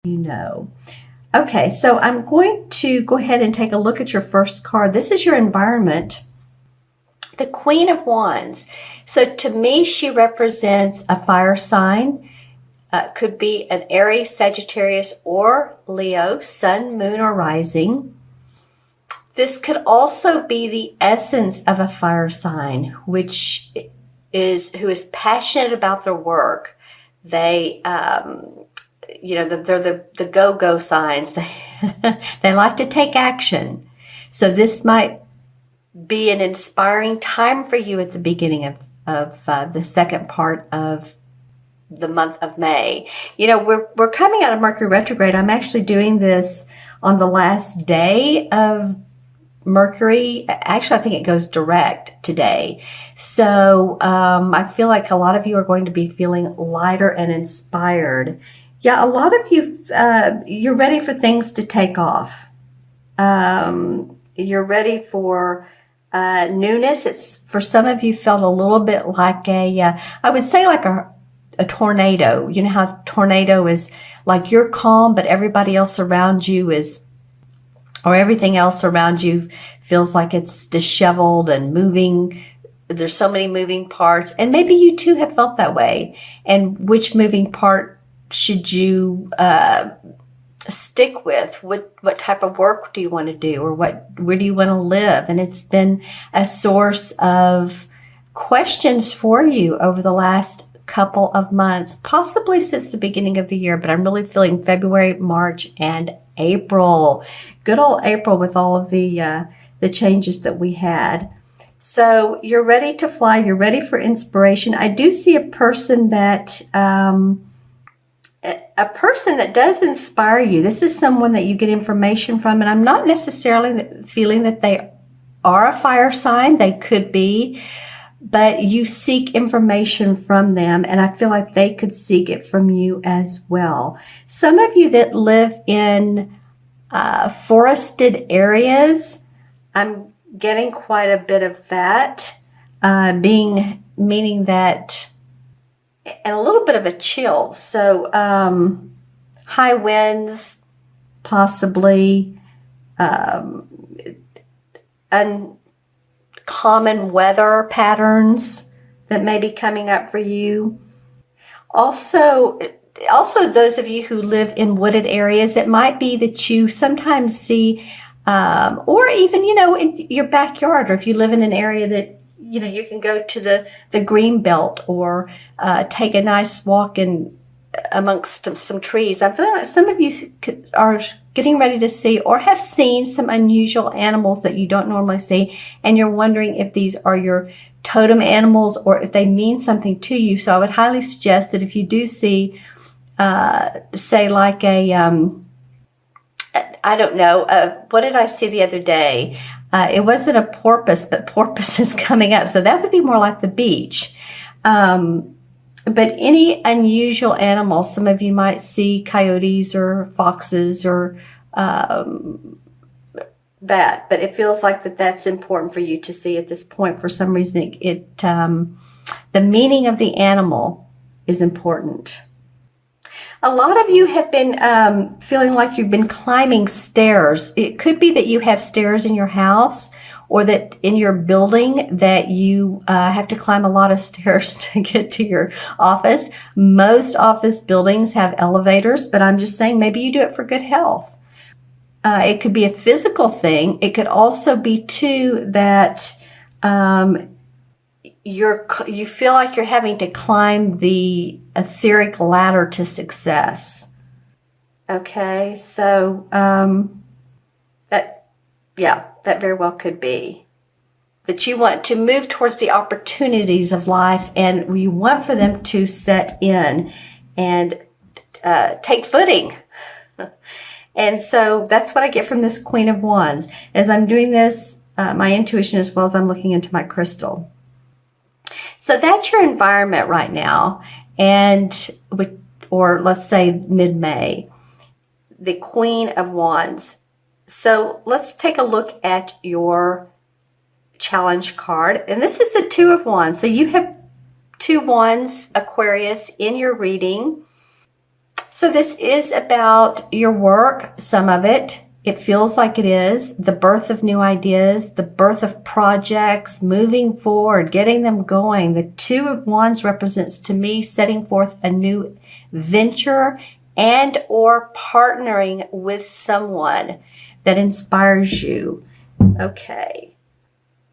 you know. Okay, so I'm going to go ahead and take a look at your first card. This is your environment. The Queen of Wands. So to me, she represents a fire sign. Could be an Aries, Sagittarius, or Leo, sun, moon, or rising. This could also be the essence of a fire sign, which is who is passionate about their work. They, they're the go-go signs. They like to take action. So this might be an inspiring time for you at the beginning of the second part of the month of May. You know, we're coming out of Mercury retrograde. I'm actually doing this on the last day of Mercury. Actually, I think it goes direct today. So I feel like a lot of you are going to be feeling lighter and inspired. Yeah, a lot of you, you're ready for things to take off. You're ready for newness. It's, for some of you, felt a little bit like I would say like a tornado. You know how tornado is like you're calm, but everybody else around you is, or everything else around you feels like it's disheveled and moving. There's so many moving parts, and maybe you too have felt that way. And which moving part should you stick with? What type of work do you want to do, or where do you want to live? And it's been a source of questions for you over the last couple of months, possibly since the beginning of the year, but I'm really feeling February, March, and April. Good old April with all of the changes that we had. So you're ready to fly. You're ready for inspiration. I do see a person that does inspire you. This is someone that you get information from, and I'm not necessarily feeling that they are a fire sign. They could be, but you seek information from them, and I feel like they could seek it from you as well. Some of you that live in forested areas, I'm getting quite a bit of that, meaning that, and a little bit of a chill. So high winds, possibly uncommon weather patterns that may be coming up for you. Also those of you who live in wooded areas, it might be that you sometimes see, or even, in your backyard, or if you live in an area that, you can go to the green belt, or take a nice walk amongst some trees. I feel like some of you are getting ready to see or have seen some unusual animals that you don't normally see, and you're wondering if these are your totem animals or if they mean something to you. So I would highly suggest that if you do see, say like I don't know, what did I see the other day? It wasn't a porpoise, but porpoise is coming up. So that would be more like the beach. But any unusual animals, some of you might see coyotes or foxes or that, but it feels like that's important for you to see at this point. For some reason, the meaning of the animal is important. A lot of you have been feeling like you've been climbing stairs. It could be that you have stairs in your house, or that in your building that you have to climb a lot of stairs to get to your office. Most office buildings have elevators, but I'm just saying maybe you do it for good health. It could be a physical thing. It could also be too that you feel like you're having to climb the etheric ladder to success. Okay, so that very well could be that you want to move towards the opportunities of life, and you want for them to set in and take footing. And so that's what I get from this Queen of Wands. As I'm doing this, my intuition, as well as I'm looking into my crystal. So that's your environment right now, or let's say mid-May, the Queen of Wands. So let's take a look at your challenge card. And this is the Two of Wands. So you have 2 wands, Aquarius, in your reading. So this is about your work, some of it. It feels like it is. The birth of new ideas, the birth of projects, moving forward, getting them going. The Two of Wands represents to me setting forth a new venture and or partnering with someone that inspires you. Okay.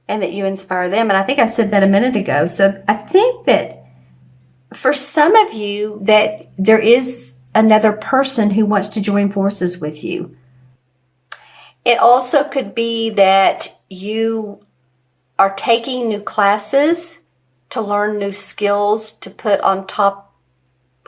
And that you inspire them. And I think I said that a minute ago. So I think that for some of you that there is another person who wants to join forces with you. It also could be that you are taking new classes to learn new skills to put on top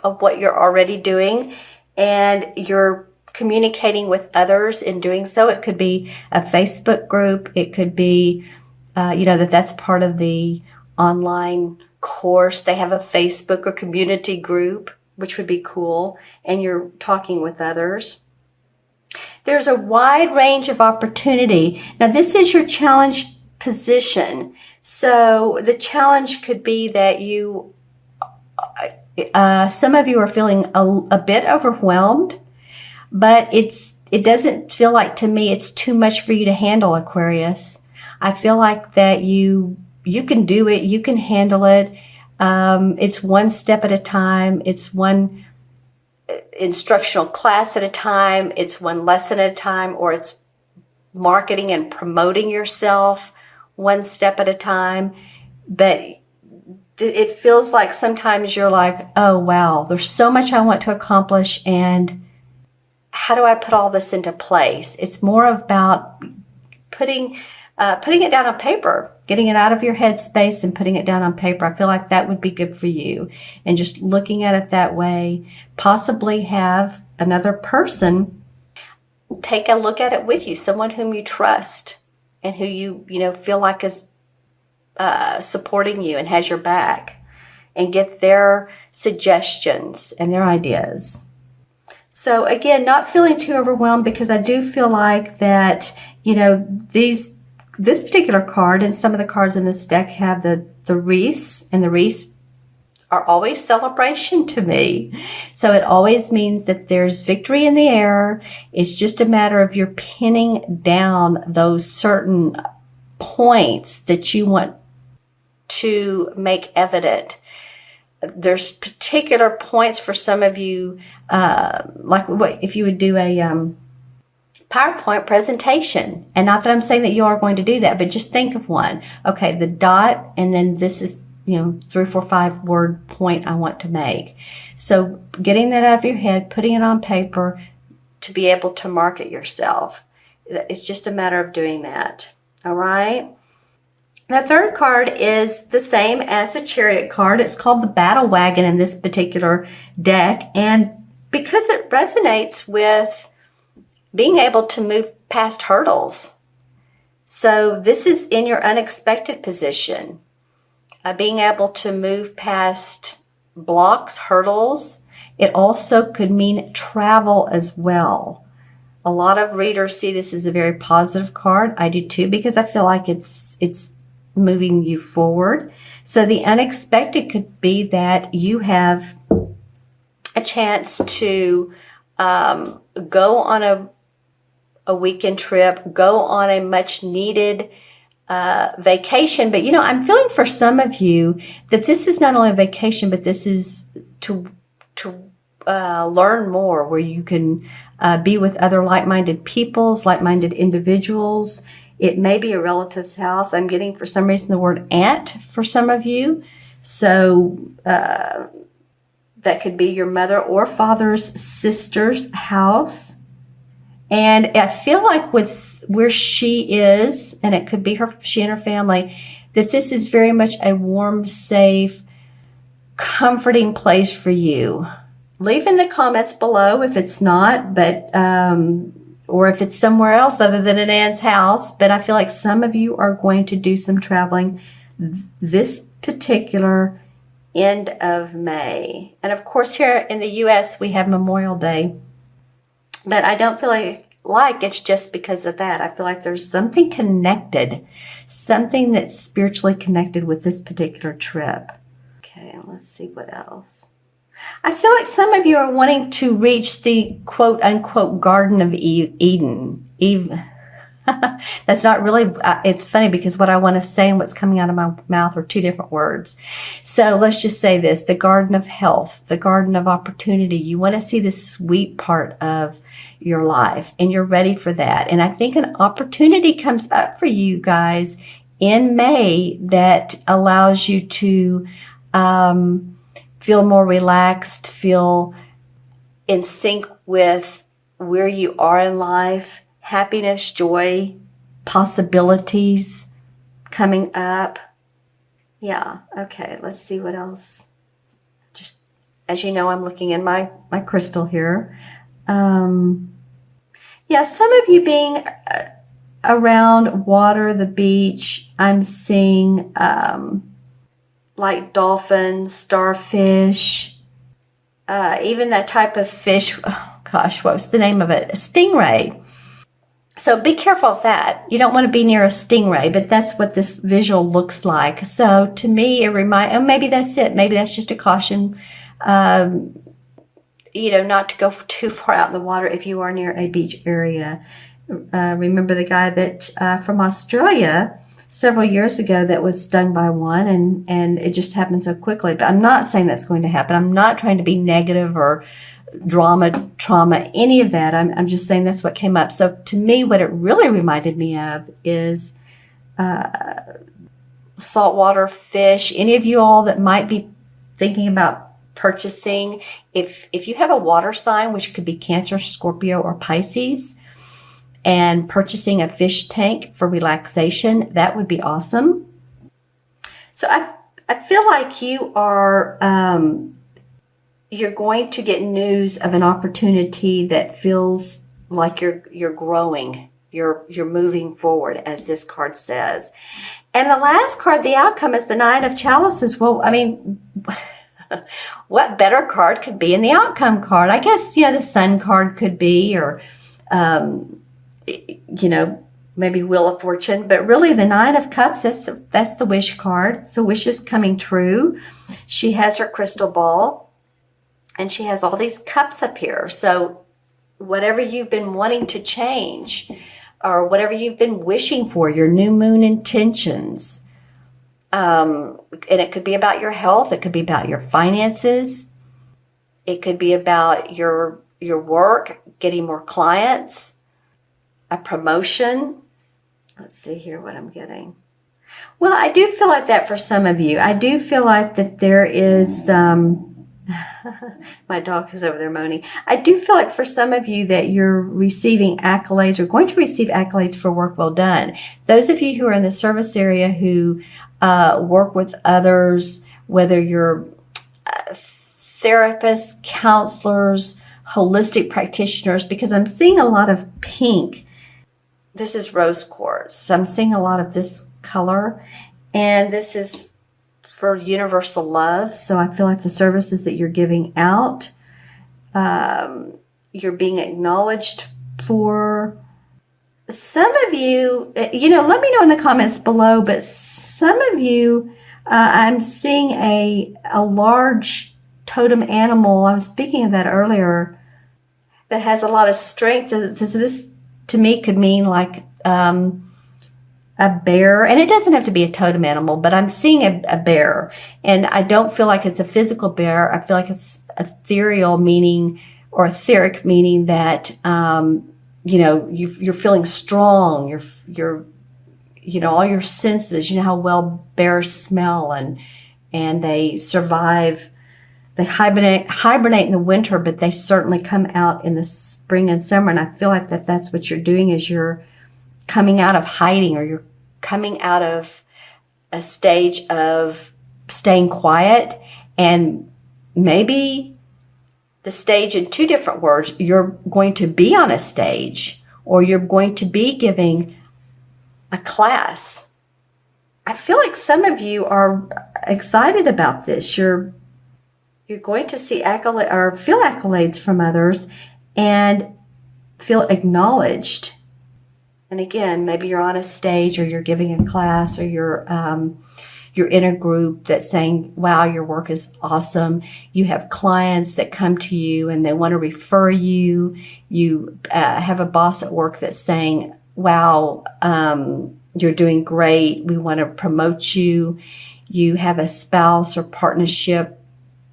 of what you're already doing, and you're communicating with others in doing so. It could be a Facebook group. It could be, that's part of the online course. They have a Facebook or community group, which would be cool, and you're talking with others. There's a wide range of opportunity. Now, this is your challenge position. So the challenge could be that some of you are feeling a bit overwhelmed, but it doesn't feel like, to me, it's too much for you to handle, Aquarius. I feel like that you can do it. You can handle it. It's one step at a time. It's one instructional class at a time. It's one lesson at a time, or it's marketing and promoting yourself one step at a time. But it feels like sometimes you're like, oh, wow, there's so much I want to accomplish, and how do I put all this into place? It's more about putting it down on paper, getting it out of your head space and putting it down on paper. I feel like that would be good for you. And just looking at it that way, possibly have another person take a look at it with you, someone whom you trust and who you feel like is supporting you and has your back, and get their suggestions and their ideas. So again, not feeling too overwhelmed, because I do feel like that, this particular card and some of the cards in this deck have the wreaths, and the wreaths are always celebration to me. So it always means that there's victory in the air. It's just a matter of you're pinning down those certain points that you want to make evident. There's particular points for some of you, like what if you would do a PowerPoint presentation. And not that I'm saying that you are going to do that, but just think of one. Okay, the dot, and then this is, 3, 4, 5 word point I want to make. So getting that out of your head, putting it on paper to be able to market yourself. It's just a matter of doing that. All right. The third card is the same as the Chariot card. It's called the Battle Wagon in this particular deck. And because it resonates with being able to move past hurdles. So this is in your unexpected position. Being able to move past blocks, hurdles. It also could mean travel as well. A lot of readers see this as a very positive card. I do too, because I feel like it's moving you forward. So the unexpected could be that you have a chance to go on a weekend trip, go on a much needed vacation. But I'm feeling for some of you that this is not only a vacation, but this is to learn more, where you can be with other like-minded peoples, like-minded individuals. It may be a relative's house. I'm getting, for some reason, the word aunt for some of you. So that could be your mother or father's sister's house. And I feel like with where she is, and it could be she and her family, that this is very much a warm, safe, comforting place for you. Leave in the comments below if it's not, but or if it's somewhere else other than an aunt's house. But I feel like some of you are going to do some traveling this particular end of May. And of course, here in the U.S., we have Memorial Day. But I don't feel like it's just because of that. I feel like there's something connected, something that's spiritually connected with this particular trip. Okay, let's see what else. I feel like some of you are wanting to reach the quote unquote Garden of Eden. Eve. That's not really, it's funny because what I want to say and what's coming out of my mouth are two different words. So let's just say this, the garden of health, the garden of opportunity. You want to see the sweet part of your life and you're ready for that. And I think an opportunity comes up for you guys in May that allows you to feel more relaxed, feel in sync with where you are in life. Happiness, joy, possibilities coming up. Yeah, okay, let's see what else. Just, as you know, I'm looking in my crystal here. Yeah, some of you being around water, the beach, I'm seeing like dolphins, starfish, even that type of fish. Oh, gosh, what was the name of it? A stingray. So be careful of that. You don't want to be near a stingray, but that's what this visual looks like. So to me, it reminds, oh, maybe that's it. Maybe that's just a caution, you know, not to go too far out in the water if you are near a beach area. Remember the guy that from Australia several years ago that was stung by one, and it just happened so quickly. But I'm not saying that's going to happen. I'm not trying to be negative or trauma, any of that. I'm just saying that's what came up. So to me, what it really reminded me of is saltwater fish. Any of you all that might be thinking about purchasing, if you have a water sign, which could be Cancer, Scorpio, or Pisces, and purchasing a fish tank for relaxation, that would be awesome. So I feel like you are you're going to get news of an opportunity that feels like you're growing, you're moving forward, as this card says. And the last card, the outcome, is the Nine of Chalices. Well, I mean, what better card could be in the outcome card? I guess, yeah, the Sun card could be, or you know, maybe Wheel of Fortune, but really the Nine of Cups, that's the wish card. So wishes coming true. She has her crystal ball. And she has all these cups up here. So whatever you've been wanting to change or whatever you've been wishing for, your new moon intentions, and it could be about your health. It could be about your finances. It could be about your work, getting more clients, a promotion. Let's see here what I'm getting. Well, I do feel like that for some of you. I do feel like that there is... my dog is over there moaning. I do feel like for some of you that you're receiving accolades or going to receive accolades for work well done. Those of you who are in the service area who work with others, whether you're therapists, counselors, holistic practitioners, because I'm seeing a lot of pink. This is rose quartz. So I'm seeing a lot of this color, and this is for universal love. So I feel like the services that you're giving out, you're being acknowledged for. Some of you, you know, let me know in the comments below, but some of you, I'm seeing a large totem animal. I was speaking of that earlier, that has a lot of strength. So this to me could mean like a bear, and it doesn't have to be a totem animal, but I'm seeing a bear, and I don't feel like it's a physical bear. I feel like it's ethereal, meaning, or etheric, meaning that you know, you're feeling strong. You're you know, all your senses. You know how well bears smell, and they survive. They hibernate in the winter, but they certainly come out in the spring and summer. And I feel like that's what you're doing, is you're coming out of hiding, or you're coming out of a stage of staying quiet. And maybe the stage, in two different words, you're going to be on a stage, or you're going to be giving a class. I feel like some of you are excited about this. You're going to see accolade or feel accolades from others and feel acknowledged. And again, maybe you're on a stage, or you're giving a class, or you're you're in a group that's saying, wow, your work is awesome. You have clients that come to you and they want to refer you. You have a boss at work that's saying, wow, you're doing great. We want to promote you. You have a spouse or partnership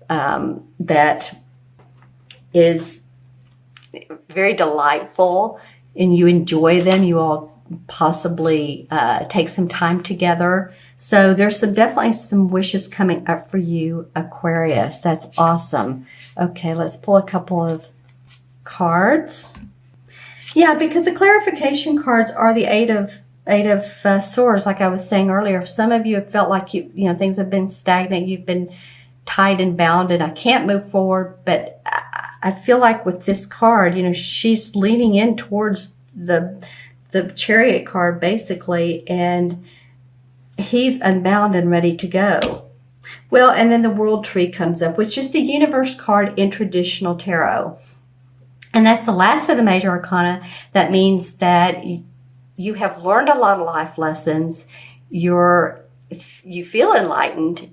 that is very delightful and you enjoy them. You all possibly take some time together. So there's definitely some wishes coming up for you, Aquarius. That's awesome. Okay, let's pull a couple of cards. Yeah, because the clarification cards are the Eight of Swords. Like I was saying earlier, some of you have felt like you know things have been stagnant. You've been tied and bound, and I can't move forward. But I feel like with this card, you know, she's leaning in towards the Chariot card basically, and he's unbound and ready to go. Well, and then the World Tree comes up, which is the Universe card in traditional tarot. And that's the last of the major arcana. That means that you have learned a lot of life lessons. You feel enlightened.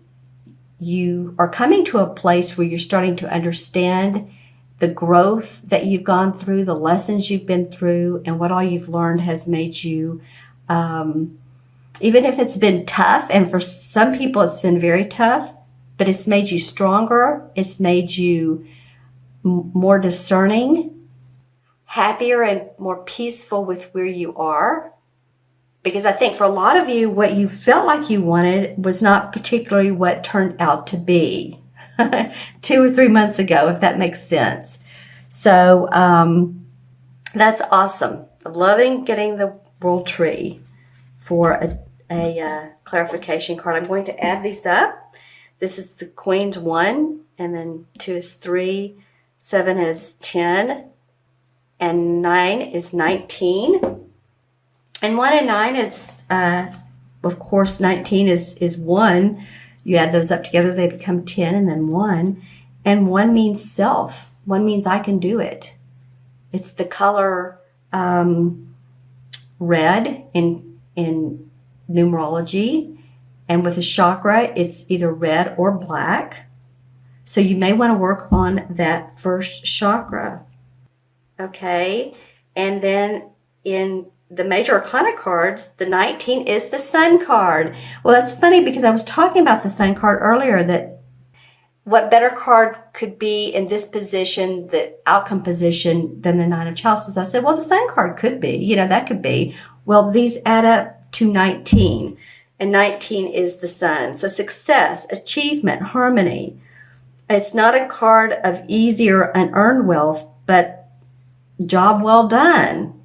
You are coming to a place where you're starting to understand the growth that you've gone through, the lessons you've been through, and what all you've learned has made you, even if it's been tough, and for some people it's been very tough, but it's made you stronger. It's made you more discerning, happier, and more peaceful with where you are. Because I think for a lot of you, what you felt like you wanted was not particularly what turned out to be 2 or 3 months ago, if that makes sense. So that's awesome. I'm loving getting the World Tree for a clarification card. I'm going to add these up. This is the Queen's 1, and then 2 is 3, 7 is 10, and 9 is 19. And 1 and 9, it's, of course, 19 is 1. You add those up together, they become 10 and then 1. And 1 means self. 1 means I can do it. It's the color red in numerology. And with a chakra, it's either red or black. So you may want to work on that first chakra. Okay. And then in the major arcana cards, the 19 is the Sun card. Well, that's funny because I was talking about the Sun card earlier, that what better card could be in this position, the outcome position, than the Nine of Chalices. I said, well, the Sun card could be, you know, that could be. Well, these add up to 19, and 19 is the Sun. So success, achievement, harmony. It's not a card of easy or unearned wealth, but job well done.